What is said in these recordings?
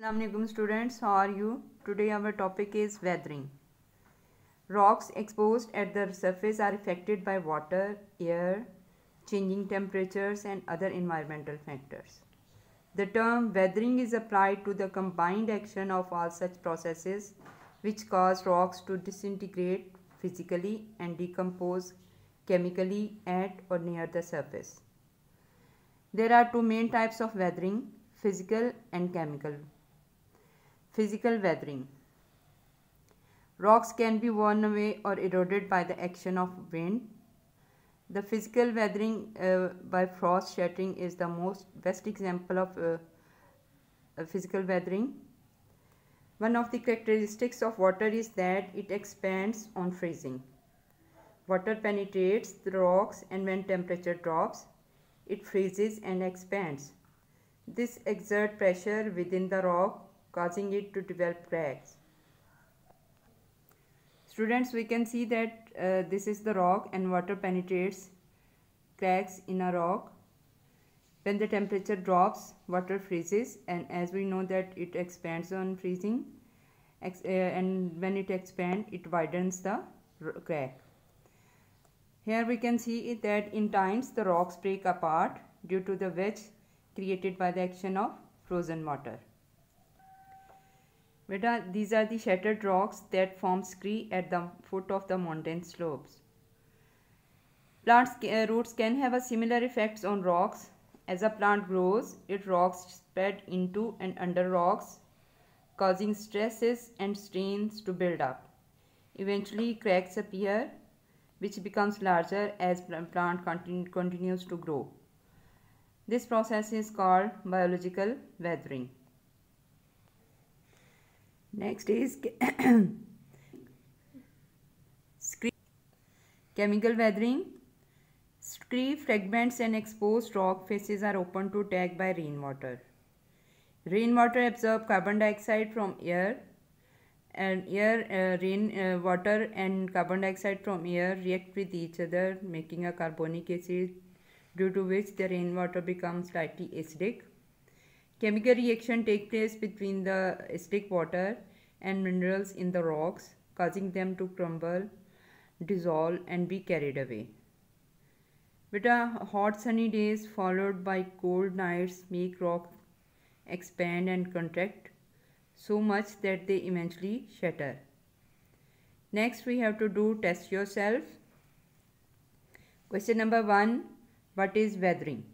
Assalamualaikum students, how are you? Today our topic is weathering. Rocks exposed at the surface are affected by water, air, changing temperatures and other environmental factors. The term weathering is applied to the combined action of all such processes which cause rocks to disintegrate physically and decompose chemically at or near the surface. There are two main types of weathering, physical and chemical. Physical weathering. Rocks can be worn away or eroded by the action of wind. The physical weathering by frost shattering is the best example of physical weathering. One of the characteristics of water is that it expands on freezing. Water penetrates the rocks, and when temperature drops, it freezes and expands. This exerts pressure within the rock, causing it to develop cracks. Students, we can see that this is the rock and water penetrates cracks in a rock. When the temperature drops, water freezes, and as we know that it expands on freezing, and when it expands, it widens the crack. Here we can see that in times the rocks break apart due to the wedge created by the action of frozen water. These are the shattered rocks that form scree at the foot of the mountain slopes. Plants' roots can have a similar effects on rocks. As a plant grows, its roots spread into and under rocks, causing stresses and strains to build up. Eventually, cracks appear, which becomes larger as plant continues to grow. This process is called biological weathering. Next is chemical weathering. Scree fragments and exposed rock faces are open to attack by rainwater. Rainwater absorbs carbon dioxide from air, and rainwater and carbon dioxide from air react with each other, making a carbonic acid, due to which the rainwater becomes slightly acidic. Chemical reaction take place between the acidic water and minerals in the rocks, causing them to crumble, dissolve and be carried away. Hot sunny days followed by cold nights make rocks expand and contract so much that they eventually shatter. Next we have to do test yourself. Question number 1. What is weathering?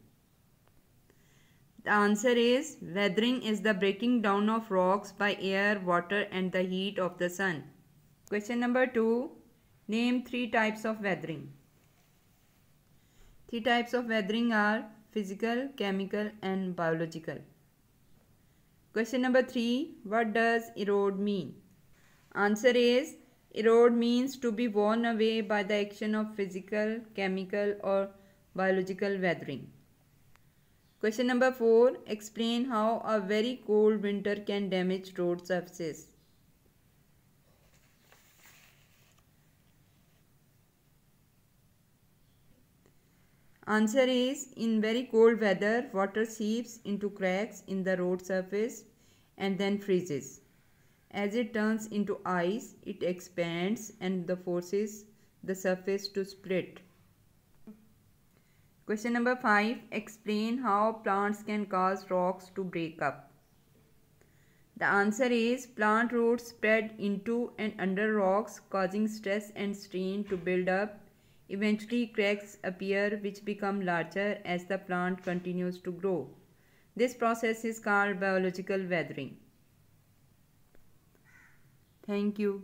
The answer is weathering is the breaking down of rocks by air, water and the heat of the sun. Question number 2. Name 3 types of weathering. 3 types of weathering are physical, chemical and biological. Question number 3. What does erode mean? Answer is erode means to be worn away by the action of physical, chemical or biological weathering. Question number 4. Explain how a very cold winter can damage road surfaces. Answer is in very cold weather, water seeps into cracks in the road surface and then freezes. As it turns into ice, it expands and forces the surface to split. Question number 5. Explain how plants can cause rocks to break up. The answer is plant roots spread into and under rocks, causing stress and strain to build up. Eventually cracks appear which become larger as the plant continues to grow. This process is called biological weathering. Thank you.